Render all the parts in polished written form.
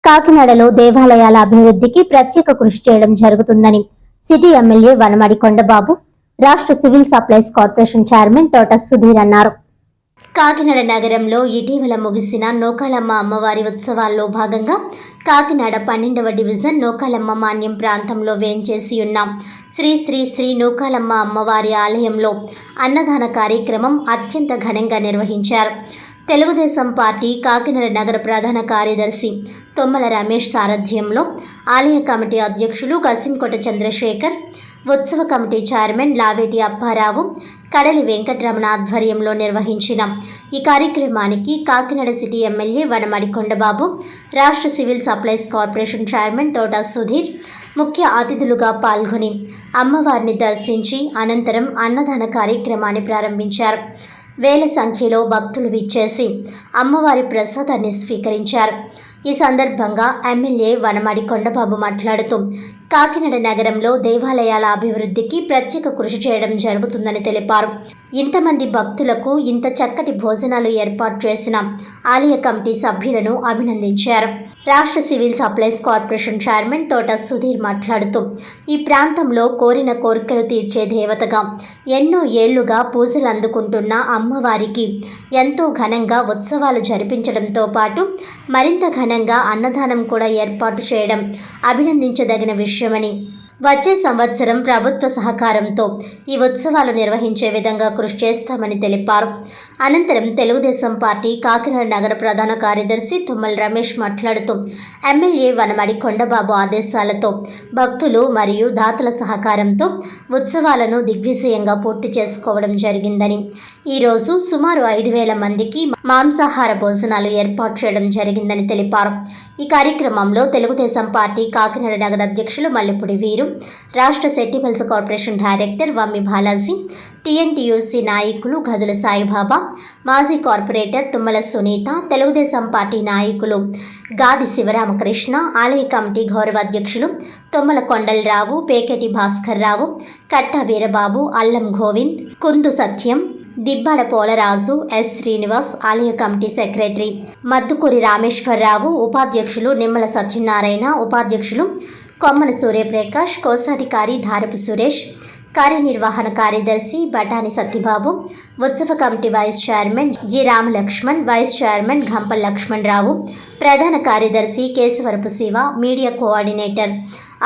కాకినాడలో దేవాలయాల అభివృద్ధికి ప్రత్యేక కృషి చేయడం జరుగుతుందని సిటీ ఎమ్మెల్యే వనమాడి కొండబాబు, రాష్ట్ర సివిల్ సప్లైస్ కార్పొరేషన్ చైర్మన్ తోట సుధీర్ అన్నారు. కాకినాడ నగరంలో ఇటీవల ముగిసిన నూకాలమ్మ అమ్మవారి ఉత్సవాల్లో భాగంగా కాకినాడ 12వ డివిజన్ నూకాలమ్మ మాన్యం ప్రాంతంలో వేంచేసి ఉన్న శ్రీ శ్రీ శ్రీ నూకాలమ్మ అమ్మవారి ఆలయంలో అన్నదాన కార్యక్రమం అత్యంత ఘనంగా నిర్వహించారు. తెలుగుదేశం పార్టీ కాకినాడ నగర ప్రధాన కార్యదర్శి తొమ్మల రమేష్ సారథ్యంలో ఆలయ కమిటీ అధ్యక్షులు కసింకోట చంద్రశేఖర్, ఉత్సవ కమిటీ చైర్మన్ లావేటి అప్పారావు, కడలి వెంకటరమణ ఆధ్వర్యంలో నిర్వహించిన ఈ కార్యక్రమానికి కాకినాడ సిటీ ఎమ్మెల్యే వనమాడి కొండబాబు, రాష్ట్ర సివిల్ సప్లైస్ కార్పొరేషన్ చైర్మన్ తోట సుధీర్ ముఖ్య అతిథులుగా పాల్గొని అమ్మవారిని దర్శించి అనంతరం అన్నదాన కార్యక్రమాన్ని ప్రారంభించారు. వేల సంఖ్యలో భక్తులు విచ్చేసి అమ్మవారి ప్రసాదాన్ని స్వీకరించారు. ఈ సందర్భంగా ఎమ్మెల్యే వనమాడి కొండబాబు మాట్లాడుతూ కాకినాడ నగరంలో దేవాలయాల అభివృద్ధికి ప్రత్యేక కృషి చేయడం జరుగుతుందని తెలిపారు. ఇంతమంది భక్తులకు ఇంత చక్కటి భోజనాలు ఏర్పాటు చేసిన ఆలయ కమిటీ సభ్యులను అభినందించారు. రాష్ట్ర సివిల్ సప్లైస్ కార్పొరేషన్ చైర్మన్ తోట సుధీర్ మాట్లాడుతూ ఈ ప్రాంతంలో కోరిన కోరికలు తీర్చే దేవతగా ఎన్నో ఏళ్లుగా పూజలు అందుకుంటున్న అమ్మవారికి ఎంతో ఘనంగా ఉత్సవాలు జరిపించడంతో పాటు మరింత ఘనంగా అన్నదానం కూడా ఏర్పాటు చేయడం అభినందించదగిన విషయమని, వచ్చే సంవత్సరం ప్రభుత్వ సహకారంతో ఈ ఉత్సవాలు నిర్వహించే విధంగా కృషి చేస్తామని తెలిపారు. అనంతరం తెలుగుదేశం పార్టీ కాకినాడ నగర ప్రధాన కార్యదర్శి తుమ్మల రమేష్ మాట్లాడుతూ ఎమ్మెల్యే వనమాడి కొండబాబు ఆదేశాలతో భక్తులు మరియు దాతల సహకారంతో ఉత్సవాలను దిగ్విజయంగా పూర్తి చేసుకోవడం జరిగిందని, ఈరోజు సుమారు 5,000 మందికి మాంసాహార భోజనాలు ఏర్పాటు చేయడం జరిగిందని తెలిపారు. ఈ కార్యక్రమంలో తెలుగుదేశం పార్టీ కాకినాడ నగర అధ్యక్షులు మల్లెపూడి వీరు, రాష్ట్ర సెట్టిబల్స్ corporation director Vammi Balaji, TNTUC నాయకులు గదుల సాయిబాబా, మాజీ కార్పొరేటర్ తుమ్మల సునీత, తెలుగుదేశం పార్టీ నాయకులు గాది శివరామకృష్ణ, ఆలయ కమిటీ గౌరవ అధ్యక్షులు తుమ్మల కొండలరావు, పేకెటి భాస్కర్ రావు, కట్ట వీరబాబు, అల్లం గోవింద్, కుందు సత్యం, దిబ్బాడ పోలరాజు, ఎస్ శ్రీనివాస్, ఆలయ కమిటీ సెక్రటరీ మద్దుకూరి రామేశ్వరరావు, ఉపాధ్యక్షులు నిమ్మల సత్యనారాయణ, ఉపాధ్యక్షులు కొమ్మన సూర్యప్రకాష్, కోశాధికారి ధారపు సురేష్, కార్యనిర్వహణ కార్యదర్శి బటాని సత్యబాబు, ఉత్సవ committee vice chairman G Ramalakshman, vice chairman Gampal Lakshman Rao, ప్రధాన కార్యదర్శి కేశవరపు శివ, మీడియా కోఆర్డినేటర్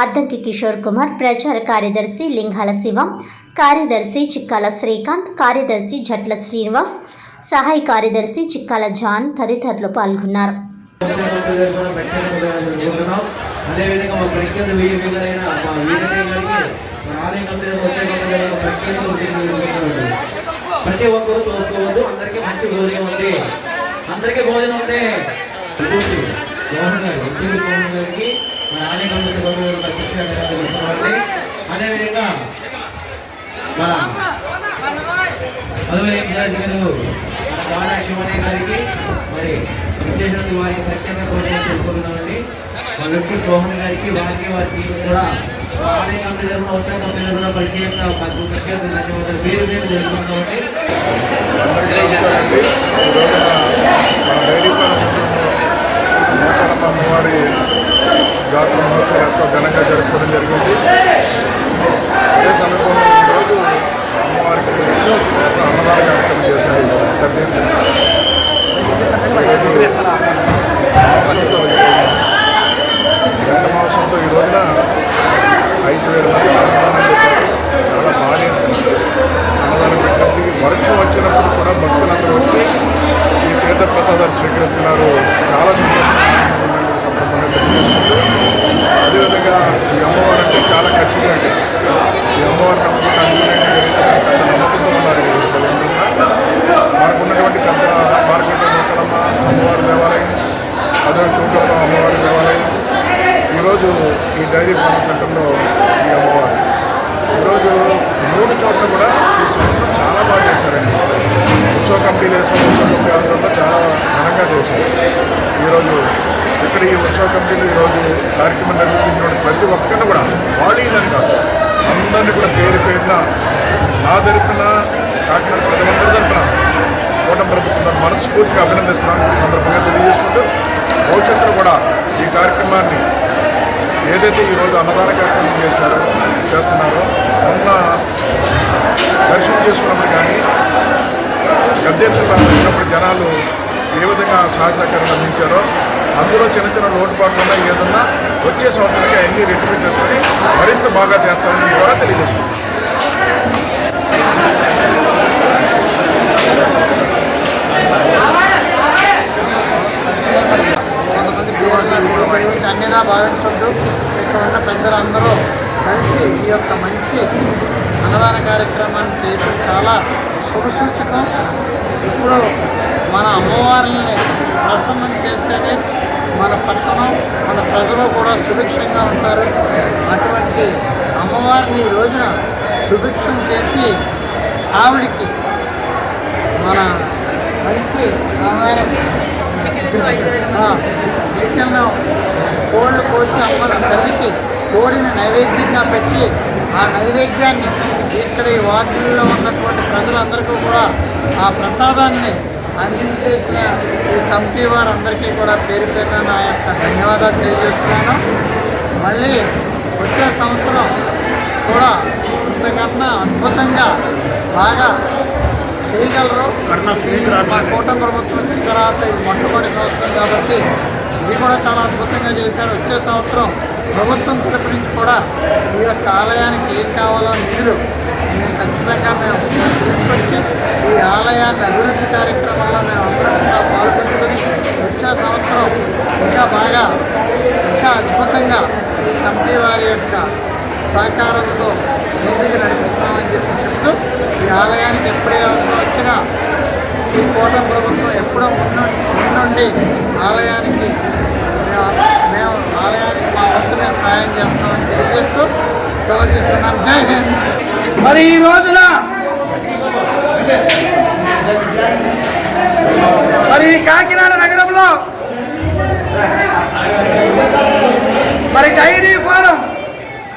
అద్దంకి కిషోర్ కుమార్, ప్రచార కార్యదర్శి లింగాల శివ, కార్యదర్శి చిక్కాల శ్రీకాంత్, కార్యదర్శి జట్ల శ్రీనివాస్, సహాయ కార్యదర్శి చిక్కాల జాన్ తదితరులు పాల్గొన్నారు. ప్రతి ఒక్కరు చూసుకోవద్దు, అందరికీ మంచి భోజనం ఉంది, అందరికీ భోజనం ఉంది. గారికి మన ఆలయ అదేవిధంగా మన గారికి మరి విశేషాలు వారికి ప్రత్యేకంగా భోజనం తెలుసుకుంటున్నామండి. మా వ్యక్తి మోహన్ గారికి వారికి వారికి కూడా ఆలయ కమిటీ తరఫున ఉత్సవ కమిటీ తరఫున పరిచయంగా మాకు ప్రత్యేక ధన్యవాదాలు పేరు పేరు తెలుసుకుంటామండి. అమ్మవారి జాతర మహోత్సవం ఎంతో ఘనంగా జరుపుకోవడం జరిగింది. అదే సందర్భంలో ఈరోజు అమ్మవారికి అన్నదాన కార్యక్రమం చేశారు. గంట మాంసంతో ఈ రోజున 5,000 మంది అన్నదానం చేశారు. చాలా భారీ అన్నదానం పెట్టింది. వర్షం వచ్చినప్పుడు కూడా భక్తులందరూ వచ్చి ఈ తీర్థ ప్రసాదాలు స్వీకరిస్తున్నారు. చాలా సందర్భంగా తెలియజేసుకుంటూ అదేవిధంగా ఈ అమ్మవారు అంటే చాలా ఖచ్చితంగా అంటే ఈ అమ్మవారు నమ్మకం అన్నింటినీ పెద్ద నమ్మకంతో ఉన్నారు. మనకున్నటువంటి పెద్ద మార్కెట్ నూకాలమ్మ అమ్మవారి దేవాలయం, అదే టూకమ్మ అమ్మవారి దేవాలయం, ఈరోజు ఈ డైరీ ఫార్మ్ సెంటర్లో ఈ అమ్మవారు ఈరోజు 3 చోట్ల కూడా ఈ సంవత్సరం చాలా బాగా చేశారండి. ఉత్సవ కమిటీలు వేసాం, ఉత్సవ కమిటీ ఆధ్వర్యంలో చాలా ఘనంగా చేశారు. ఈరోజు ఇక్కడ ఈ ఉత్సవ కమిటీలు ఈరోజు కార్యక్రమం నిర్వహించిన ప్రతి ఒక్కరిని కూడా బాడీలని కాదు అందరినీ కూడా పేరు పేరున నా తరపున కాకినాడ ప్రజలందరి తరపున కూటమి ప్రభుత్వం మనస్ఫూర్తిగా అభినందిస్తున్నాను సందర్భంగా తెలియజేసుకుంటూ భవిష్యత్తులో కూడా ఈ కార్యక్రమాన్ని ఏదైతే ఈరోజు అన్నదాన కార్యక్రమం చేస్తున్నారో మొన్న దర్శనం చేసుకున్నప్పుడు కానీ పెద్ద ఎత్తున వచ్చినప్పుడు జనాలు ఏ విధంగా సహకారం అందించారో అందులో చిన్న చిన్న లోటుపాట్లు ఉన్నాయి. ఏదన్నా వచ్చే సంవత్సరానికి అన్ని రెట్టింపు చేసుకొని మరింత బాగా చేస్తామని ద్వారా తెలియజేస్తున్నాం. కొంతమంది పేర్లు అన్నిగా భావించొద్దు. ఇక్కడ ఉన్న పెద్దలందరూ కలిసి ఈ యొక్క మంచి అన్నదాన కార్యక్రమాన్ని చేయడం చాలా శుభసూచకం. ఇప్పుడు మన అమ్మవారిని ప్రసన్నం చేస్తేనే మన పట్టణం మన ప్రజలు కూడా సుభిక్షంగా ఉంటారు. అటువంటి అమ్మవారిని ఈ రోజున సుభిక్షం చేసి ఆవిడికి మన మంచి ఆహారం చికెన్ కోళ్ళు కోసి అమ్మ తల్లికి కోడిని నైవేద్యంగా పెట్టి ఆ నైవేద్యాన్ని ఇక్కడ ఈ వార్డుల్లో ఉన్నటువంటి ప్రజలందరికీ కూడా ఆ ప్రసాదాన్ని అందించేసిన ఈ కమిటీ వారందరికీ కూడా పేరు పేరున నా యొక్క ధన్యవాదాలు తెలియజేస్తున్నాను. మళ్ళీ వచ్చే సంవత్సరం కూడా ఇంతకన్నా అద్భుతంగా బాగా చేయగలరు. మా కూటమి ప్రభుత్వం వచ్చిన తర్వాత ఇది మొట్టమొదటి సంవత్సరం కాబట్టి ఇది కూడా చాలా అద్భుతంగా చేశారు. వచ్చే సంవత్సరం ప్రభుత్వం తరపు నుంచి కూడా ఈ యొక్క ఆలయానికి ఏం కావాలో నిధులు మేము ఖచ్చితంగా తీసుకొచ్చి ఈ ఆలయాన్ని అభివృద్ధి కార్యక్రమంలో మేము అందరం కూడా పాల్గొంచుకొని వచ్చే సంవత్సరం ఇంకా బాగా ఇంకా అద్భుతంగా ఈ కమిటీ వారి యొక్క సహకారంతో ముందుకు నడిపిస్తామని చెప్తూ ఈ ఆలయానికి ఎప్పుడే అవసరం వచ్చినా ఈ కూటమి ప్రభుత్వం ఎప్పుడో ముందుండి ఆలయానికి మేము ఆలయానికి మా వంతునే సహాయం చేస్తామని తెలియజేస్తూ సెలవు తీసుకున్నాం. జై హింద్. మరి ఈ రోజున మరి కాకినాడ నగరంలో మరి డైరీ ఫారం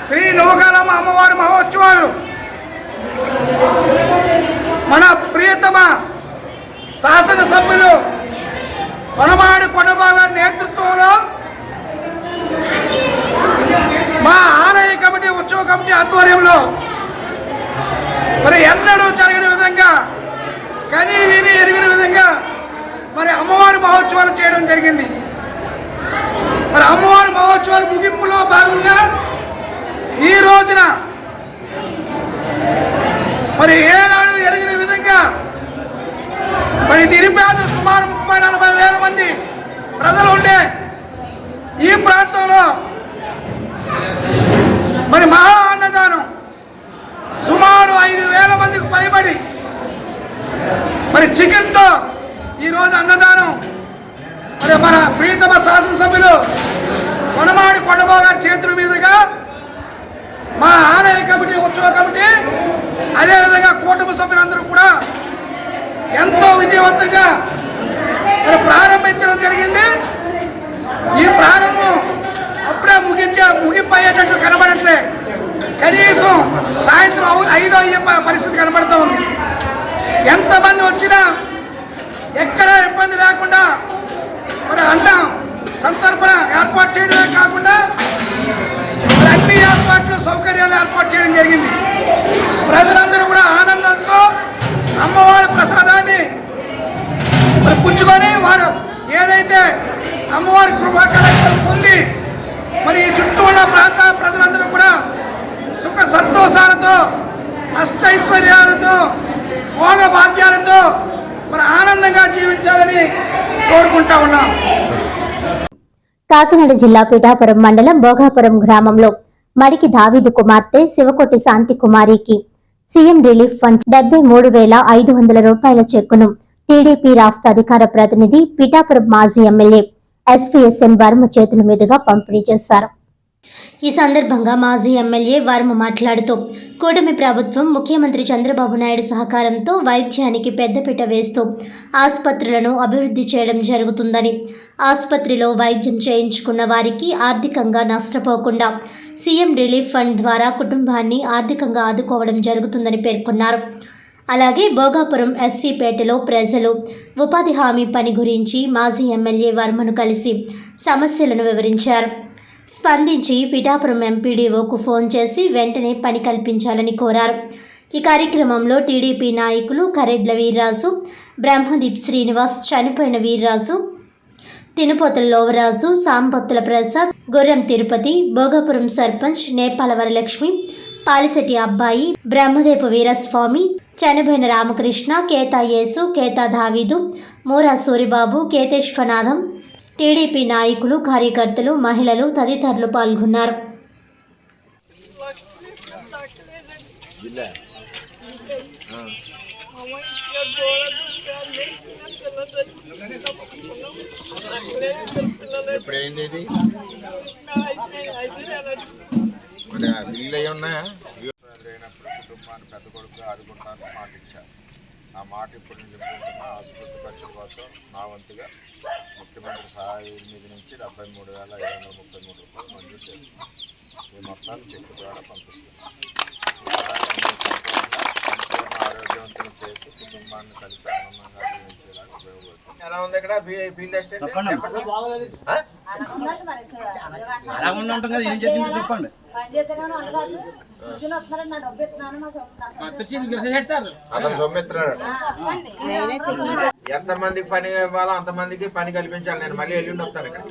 శ్రీ నూకాలమ్మ అమ్మవారి మహోత్సవాలు మన ప్రియతమ శాసనసభ్యులు వనమాడి కొండబాల నేతృత్వంలో మా ఆలయ కమిటీ ఉత్సవ కమిటీ ఆధ్వర్యంలో మరి ఎన్నడూ జరగని విధంగా కని విని ఎరిగిన విధంగా మరి అమ్మవారి మహోత్సవాలు చేయడం జరిగింది. మరి అమ్మవారి మహోత్సవాల ముగింపులో భాగంగా ఈ రోజున మరి ఏనాడు ఎరిగిన విధంగా మరి నిరుపేదలు సుమారు 30-40 వేల మంది ప్రజలు ఉండే ఈ ప్రాంతంలో మరి మహా అన్నదానం సుమారు 5,000 మందికి పైబడి మరి చికెన్తో ఈరోజు అన్నదానం మరి మన ప్రీతమ శాసనసభ్యులు వనమాడి కొండబాబు గారి చేతుల మీదుగా మా ఆలయ కమిటీ ఉత్సవ కమిటీ అదేవిధంగా కూటమి సభ్యులందరూ కూడా ఎంతో విజయవంతంగా మరి ప్రారంభించడం జరిగింది. ఈ ప్రారంభం అప్పుడే ముగింపు అయ్యేటట్లు కనబడట్లే. కనీసం సాయంత్రం 5 అయ్యే పరిస్థితి కనబడుతూ ఉంది. ఎంతమంది వచ్చినా ఎక్కడ ఇబ్బంది లేకుండా మరి అన్నం సంతర్పణ ఏర్పాటు చేయడమే కాకుండా అన్ని ఏర్పాట్లు సౌకర్యాలు ఏర్పాటు చేయడం జరిగింది. ప్రజలందరూ కూడా ఆనందంతో అమ్మవారి ప్రసాదాన్ని మరి పుచ్చుకొని వారు ఏదైతే అమ్మవారి కృపా కటాక్షం పొంది మరి ఈ చుట్టూ ఉన్న ప్రాంత ప్రజలందరూ కూడా సుఖ సంతోషాలతో అష్టైశ్వర్యాలతో భోగ భాగ్యాలతో మరి ఆనందంగా జీవించాలని కోరుకుంటా ఉన్నాం. కాకినాడ జిల్లా పిఠాపురం మండలం భోగాపురం గ్రామంలో మడికి దావీదు కుమార్తె శివకోటి శాంతి కుమారికి సీఎం రిలీఫ్ ఫండ్ 73,500 రూపాయల చెక్కును టీడీపీ రాష్ట్ర అధికార ప్రతినిధి పిఠాపురం మాజీ ఎమ్మెల్యే ఎస్వీఎస్ఎన్ వర్మ చేతుల మీదుగా పంపిణీ చేశారు. ఈ సందర్భంగా మాజీ ఎమ్మెల్యే వర్మ మాట్లాడుతూ కూటమి ప్రభుత్వం ముఖ్యమంత్రి చంద్రబాబు నాయుడు సహకారంతో వైద్యానికి పెద్దపీట వేస్తూ ఆసుపత్రులను అభివృద్ధి చేయడం జరుగుతుందని, ఆసుపత్రిలో వైద్యం చేయించుకున్న వారికి ఆర్థికంగా నష్టపోకుండా సీఎం రిలీఫ్ ఫండ్ ద్వారా కుటుంబాన్ని ఆర్థికంగా ఆదుకోవడం జరుగుతుందని పేర్కొన్నారు. అలాగే భోగాపురం ఎస్సీపేటలో ప్రజలు ఉపాధి హామీ పని గురించి మాజీ ఎమ్మెల్యే వర్మను కలిసి సమస్యలను వివరించారు. స్పందించి పిఠాపురం ఎంపీడీఓకు ఫోన్ చేసి వెంటనే పని కల్పించాలని కోరారు. ఈ కార్యక్రమంలో టీడీపీ నాయకులు కరెడ్ల వీర్రాజు, బ్రహ్మదీప్ శ్రీనివాస్, చనిపోయిన వీర్రాజు, తినుపోతుల లోవరాజు, సాంపత్తుల ప్రసాద్, గుర్రం తిరుపతి, భోగాపురం సర్పంచ్ నేపాల వరలక్ష్మి, పాలిశెట్టి అబ్బాయి, బ్రహ్మదేపు వీరస్వామి, చనిపోయిన రామకృష్ణ, కేతా యేసు, కేతా దావీదు, మూరా సూరిబాబు, కేతేశ్వనాథం, టీడీపీ నాయకులు, కార్యకర్తలు, మహిళలు తదితరులు పాల్గొన్నారు. ఎప్పుడైంది బిల్లు అయి ఉన్నాయా? అయినప్పుడు కుటుంబాన్ని పెద్ద కొడుకు ఆదుకుంటాను మాట ఇచ్చారు. ఆ మాట ఇప్పుడు నేను చెప్పుకుంటున్నా. ఆసుపత్రి ఖర్చుల కోసం నా వంతుగా ముఖ్యమంత్రి సహాయ నిధి నుంచి 73,533 రూపాయలు మంజూరు చేస్తున్నాను. ఈ మొత్తాన్ని చెక్ ద్వారా పంపిస్తున్నాను. ఆరోగ్యవంతులు చేసి కుటుంబాన్ని కలిసి ఆనందంగా జీవించేలాగా ఉపయోగపడుతుంది. ఎలా ఉంది ఇక్కడ ఫీల్డ్ ఎస్టేట్? అతను సొమ్మెత్తున్నాడు. ఎంతమందికి పని ఇవ్వాలో అంతమందికి పని కల్పించాలి. నేను మళ్ళీ ఎల్లుండి వస్తాను ఇక్కడ.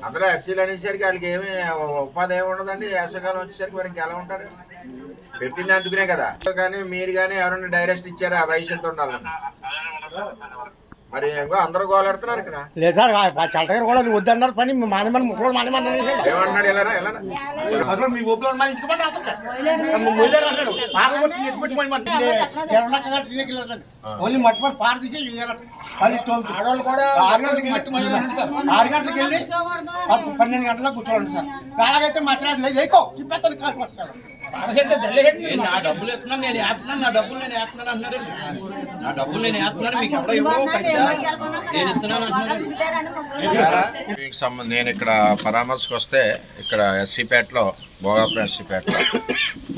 అందులో ఎస్సీలు అనేసరికి వాళ్ళకి ఏమి ఉపాధి ఏమి ఉండదండి. వేసవికాలం వచ్చేసరికి మరి ఇంకెలా ఉంటారు? పెట్టింది అందుకునే కదా. కానీ మీరు కానీ ఎవరైనా డైరెక్ట్ ఇచ్చారా ఆ వయసు ఎంత ఉండాలని? మరి అందరూ గోలాడుతున్నారు ఇక్కడ. లేదు సార్, చట్టగారు కూడా వద్దన్నారు పని ఏమన్నాడు? ఎలా మీ ఊపిలో ఓన్లీ మట్టి పార తీసి 6 గంటలకు వెళ్ళి 12 గంటలకు కూర్చోండి సార్. అలాగైతే మచ్చరాదు లేదు. ఎక్కువ చెప్పేస్తాను కాదు పట్టుకోవాలి. నా డబ్బులు ఎత్తున్నాను, నేను వేస్తున్నాను, నా డబ్బులు నేను వేస్తున్నాను అంటున్నారండి. నా డబ్బులు నేను వేస్తున్నాను, మీకు ఎవడో ఇవ్వడం పైసా నేను ఇస్తున్నాను అంటున్నారండి. నేను ఇక్కడ పరామర్శకు వస్తే ఇక్కడ ఎస్సీపేటలో, భోగాపురం ఎస్సీపేటలో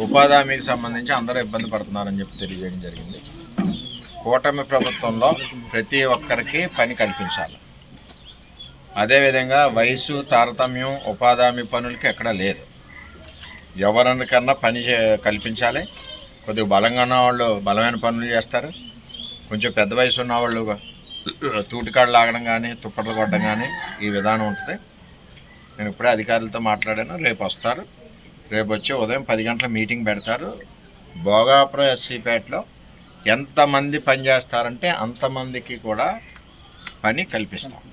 ఉపాధి హామీకి సంబంధించి అందరూ ఇబ్బంది పడుతున్నారని చెప్పి తెలియజేయడం జరిగింది. కూటమి ప్రభుత్వంలో ప్రతి ఒక్కరికి పని కల్పించాలి. అదేవిధంగా వయసు తారతమ్యం ఉపాధి హామీ పనులకి ఎక్కడా లేదు. ఎవరికన్నా పని కల్పించాలి. కొద్దిగా బలంగా ఉన్నవాళ్ళు బలమైన పనులు చేస్తారు. కొంచెం పెద్ద వయసు ఉన్నవాళ్ళు తూటికాడు లాగడం కానీ తుప్పట్లు కొట్టడం కానీ ఈ విధానం ఉంటుంది. నేను ఇప్పుడే అధికారులతో మాట్లాడాను. రేపు వస్తారు. రేపు వచ్చి ఉదయం 10 గంటల మీటింగ్ పెడతారు. భోగాపురం ఎస్సీపేటలో ఎంతమంది పని చేస్తారంటే అంతమందికి కూడా పని కల్పిస్తాం.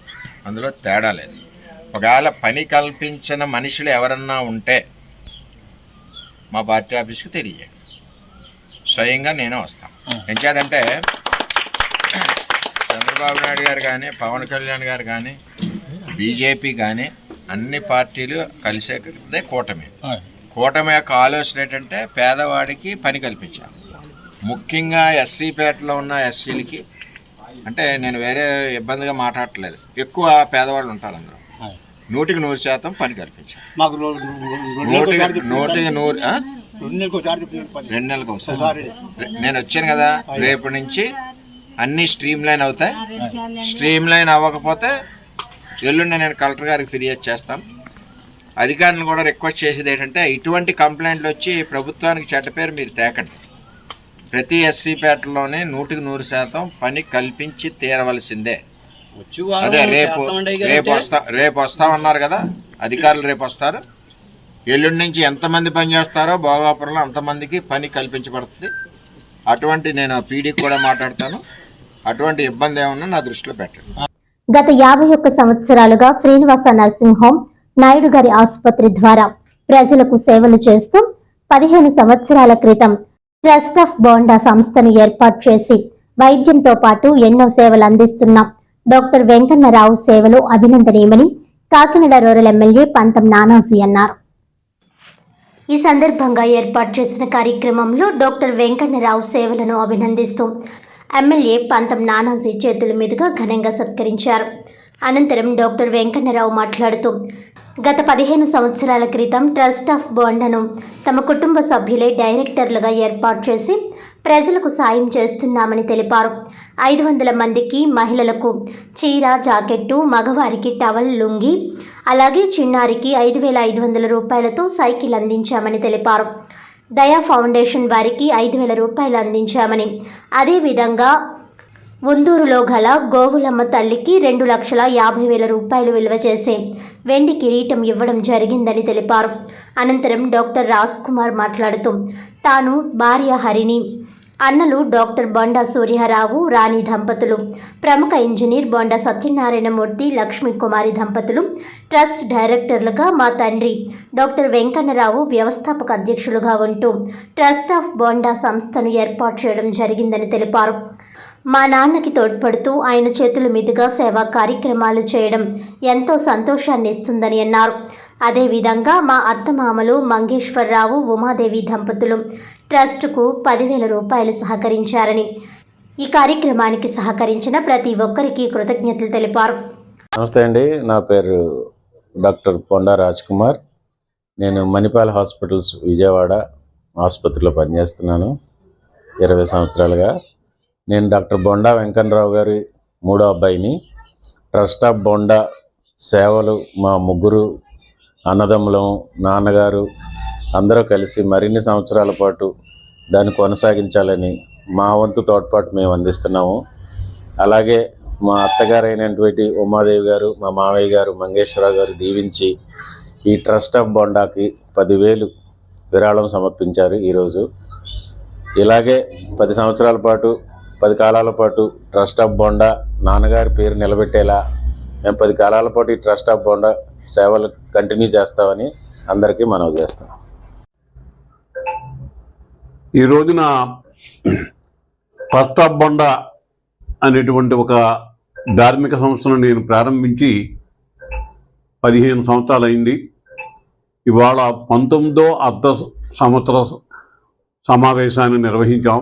అందులో తేడా లేదు. ఒకవేళ పని కల్పించిన మనుషులు ఎవరన్నా ఉంటే మా పార్టీ ఆఫీస్కి తెలియజేయండి. స్వయంగా నేనే వస్తాను. ఎంచేదంటే చంద్రబాబు నాయుడు గారు కానీ, పవన్ కళ్యాణ్ గారు కానీ, బీజేపీ కానీ అన్ని పార్టీలు కలిసేదే కూటమి. కూటమి యొక్క ఆలోచన ఏంటంటే పేదవాడికి పని కల్పించాలి. ముఖ్యంగా ఎస్సీపేటలో ఉన్న ఎస్సీలకి, అంటే నేను వేరే ఇబ్బందిగా మాట్లాడట్లేదు, ఎక్కువ పేదవాళ్ళు ఉంటారు. అందులో 100% పని కల్పించాలి. 2 నెలలకు ఒకసారి. నేను వచ్చాను కదా, రేపు నుంచి అన్నీ స్ట్రీమ్ లైన్ అవుతాయి. స్ట్రీమ్ లైన్ అవ్వకపోతే ఎల్లుండి నేను కలెక్టర్ గారికి ఫిర్యాదు చేస్తాను. అధికారులను కూడా రిక్వెస్ట్ చేసేది ఏంటంటే ఇటువంటి కంప్లైంట్లు వచ్చి ప్రభుత్వానికి చెడ్డ పేరు మీరు తేకండి. ప్రతి ఎస్సీపేటలోనే 100% పని కల్పించి తీరవలసిందే. అదే రేపు వస్తామన్నారు కదా అధికారులు, రేపు వస్తారు. ఎల్లుండి నుంచి ఎంతమంది పని చేస్తారో భోగాపురంలో అంతమందికి పని కల్పించబడుతుంది. అటువంటి నేను పీడీకి కూడా మాట్లాడతాను. అటువంటి ఇబ్బంది ఏమన్నా నా దృష్టిలో పెట్టండి. గత 51 సంవత్సరాలుగా శ్రీనివాస నర్సింగ్ హోమ్, నాయుడు గారి ఆసుపత్రి ద్వారా ప్రజలకు సేవలు చేస్తూ 15 సంవత్సరాల క్రితం ట్రస్ట్ ఆఫ్ బోండా సంస్థను ఏర్పాటు చేసి వైద్యంతో పాటు ఎన్నో సేవలు అందిస్తున్న డాక్టర్ వెంకన్నరావు సేవలు అభినందనీయమని కాకినాడ రూరల్ ఎమ్మెల్యే పంతం నానాజీ అన్నారు. ఈ సందర్భంగా ఏర్పాటు చేసిన కార్యక్రమంలో డాక్టర్ వెంకన్నరావు సేవలను అభినందిస్తూ ఎమ్మెల్యే పంతం నానాజీ చేతుల మీదుగా ఘనంగా సత్కరించారు. అనంతరం డాక్టర్ వెంకన్నరావు మాట్లాడుతూ గత 15 సంవత్సరాల క్రితం ట్రస్ట్ ఆఫ్ బోండాను తమ కుటుంబ సభ్యులే డైరెక్టర్లుగా ఏర్పాటు చేసి ప్రజలకు సాయం చేస్తున్నామని తెలిపారు. 500 మందికి మహిళలకు చీర, జాకెట్టు, మగవారికి టవల్, లుంగి, అలాగే చిన్నారికి 5,500 రూపాయలతో సైకిల్ అందించామని తెలిపారు. దయా ఫౌండేషన్ వారికి 5,000 రూపాయలు అందించామని, అదేవిధంగా ఉందూరులో గల గోవులమ్మ తల్లికి 2,50,000 రూపాయలు విలువ చేసే వెండి కిరీటం ఇవ్వడం జరిగిందని తెలిపారు. అనంతరం డాక్టర్ రాజ్ కుమార్ మాట్లాడుతూ తాను, భార్య హరిణి, అన్నలు డాక్టర్ బొండా సూర్యారావు, రాణి దంపతులు, ప్రముఖ ఇంజనీర్ బొండా సత్యనారాయణమూర్తి, లక్ష్మీ కుమారి దంపతులు ట్రస్ట్ డైరెక్టర్లుగా, మా తండ్రి డాక్టర్ వెంకన్నరావు వ్యవస్థాపక అధ్యక్షులుగా ఉంటూ ట్రస్ట్ ఆఫ్ బొండా సంస్థను ఏర్పాటు చేయడం జరిగిందని తెలిపారు. మా నాన్నకి తోడ్పడుతూ ఆయన చేతుల మీదుగా సేవా కార్యక్రమాలు చేయడం ఎంతో సంతోషాన్ని ఇస్తుందని అన్నారు. అదేవిధంగా మా అత్తమామలు మంగేశ్వరరావు, ఉమాదేవి దంపతులు ట్రస్టుకు 10,000 రూపాయలు సహకరించారని, ఈ కార్యక్రమానికి సహకరించిన ప్రతి ఒక్కరికి కృతజ్ఞతలు తెలిపారు. నమస్తే అండి, నా పేరు డాక్టర్ బొండా రాజ్ కుమార్. నేను మణిపాల్ హాస్పిటల్స్ విజయవాడ ఆసుపత్రిలో పనిచేస్తున్నాను 20 సంవత్సరాలుగా. నేను డాక్టర్ బొండా వెంకన్నరావు గారి 3వ అబ్బాయిని. ట్రస్ట్ ఆఫ్ బొండా సేవలు మా ముగ్గురు అన్నదమ్ములం, నాన్నగారు అందరూ కలిసి మరిన్ని సంవత్సరాల పాటు దాన్ని కొనసాగించాలని మా వంతు తోడ్పాటు మేము అందిస్తున్నాము. అలాగే మా అత్తగారు అయినటువంటి ఉమాదేవి గారు, మా మావయ్య గారు మంగేశ్వరరావు గారు దీవించి ఈ ట్రస్ట్ ఆఫ్ బొండాకి 10,000 విరాళం సమర్పించారు ఈరోజు. ఇలాగే 10 సంవత్సరాల పాటు, 10 కాలాల పాటు ట్రస్ట్ ఆఫ్ బొండా నాన్నగారి పేరు నిలబెట్టేలా మేము 10 కాలాల పాటు ఈ ట్రస్ట్ ఆఫ్ బొండా సేవలు కంటిన్యూ చేస్తామని అందరికీ మనవి చేస్తాం. ఈ రోజున ట్రస్ట్ ఆఫ్ బొండా అనేటువంటి ఒక ధార్మిక సంస్థను నేను ప్రారంభించి 15 సంవత్సరాలు అయింది. ఇవాళ 19వ అర్ధ సంవత్సర సమావేశాన్ని నిర్వహించాం.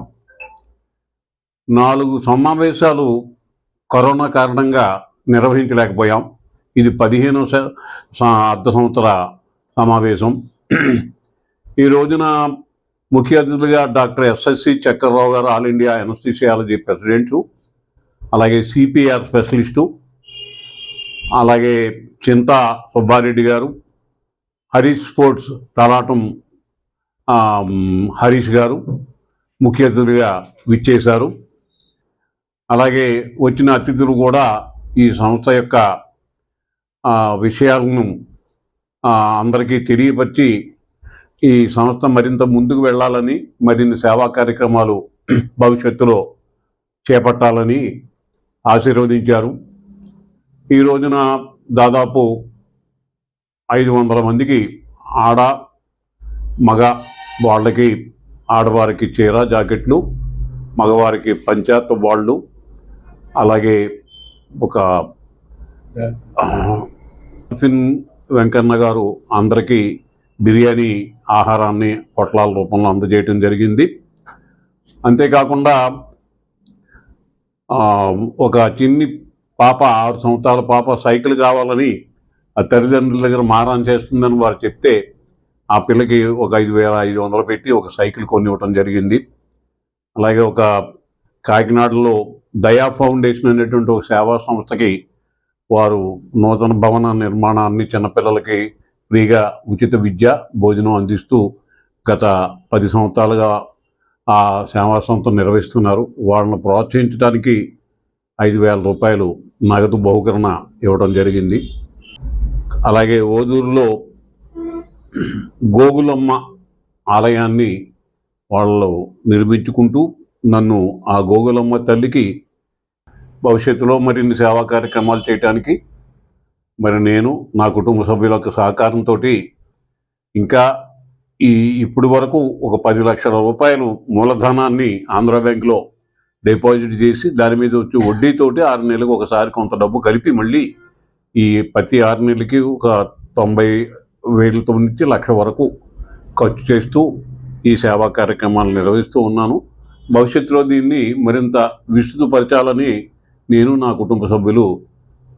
4 సమావేశాలు కరోనా కారణంగా నిర్వహించలేకపోయాం. ఇది 15వ అర్ధ సంవత్సర సమావేశం. ఈ రోజున ముఖ్య అతిథులుగా డాక్టర్ ఎస్ఎస్సి చక్రరావు గారు, ఆల్ ఇండియా ఎనస్థీసియాలజీ ప్రెసిడెంటు, అలాగే సిపిఆర్ స్పెషలిస్టు, అలాగే చింతా సుబ్బారెడ్డి గారు, హరీష్ స్పోర్ట్స్ తలాటం హరీష్ గారు ముఖ్య అతిథులుగా విచ్చేశారు. అలాగే వచ్చిన అతిథులు కూడా ఈ సంస్థ యొక్క విషయాలను అందరికీ తెలియపరిచి ఈ సంస్థ మరింత ముందుకు వెళ్ళాలని, మరిన్ని సేవా కార్యక్రమాలు భవిష్యత్తులో చేపట్టాలని ఆశీర్వదించారు. ఈ రోజున దాదాపు 500 మందికి ఆడ మగ వాళ్ళకి, ఆడవారికి చీర, జాకెట్లు, మగవారికి పంచాయత్ వాళ్ళు, అలాగే ఒక వెంకన్న గారు అందరికీ బిర్యానీ ఆహారాన్ని పొట్లాల రూపంలో అందజేయటం జరిగింది. అంతేకాకుండా ఒక చిన్ని పాప, 6 సంవత్సరాల పాప సైకిల్ కావాలని ఆ తల్లిదండ్రుల దగ్గర మారాన్ చేస్తుందని వారు చెప్తే ఆ పిల్లకి ఒక 5,500 పెట్టి ఒక సైకిల్ కొనివ్వటం జరిగింది. అలాగే ఒక కాకినాడలో దయా ఫౌండేషన్ అనేటువంటి ఒక సేవా సంస్థకి వారు నూతన భవన నిర్మాణాన్ని చిన్నపిల్లలకి ఫ్రీగా ఉచిత విద్య, భోజనం అందిస్తూ గత 10 సంవత్సరాలుగా ఆ సేవా సంస్థ నిర్వహిస్తున్నారు. వాళ్ళని ప్రోత్సహించడానికి 5,000 రూపాయలు నగదు బహుకరణ ఇవ్వడం జరిగింది. అలాగే ఓదూరులో గోగులమ్మ ఆలయాన్ని వాళ్ళు నిర్మించుకుంటూ నన్ను ఆ గోగులమ్మ తల్లికి భవిష్యత్తులో మరిన్ని సేవా కార్యక్రమాలు చేయడానికి మరి నేను నా కుటుంబ సభ్యుల యొక్క సహకారంతో ఇంకా ఇప్పటి వరకు ఒక 10 లక్షల రూపాయలు మూలధనాన్ని ఆంధ్ర బ్యాంక్లో డిపాజిట్ చేసి దాని మీద వచ్చి వడ్డీతోటి 6 నెలలకు ఒకసారి కొంత డబ్బు కలిపి మళ్ళీ ఈ ప్రతి 6 నెలలకి ఒక 90,000 నుంచి 1,00,000 వరకు ఖర్చు చేస్తూ ఈ సేవా కార్యక్రమాలు నిర్వహిస్తూ ఉన్నాను. భవిష్యత్తులో దీన్ని మరింత విస్తృతపరచాలని నేను, నా కుటుంబ సభ్యులు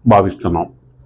భావిస్తున్నాం.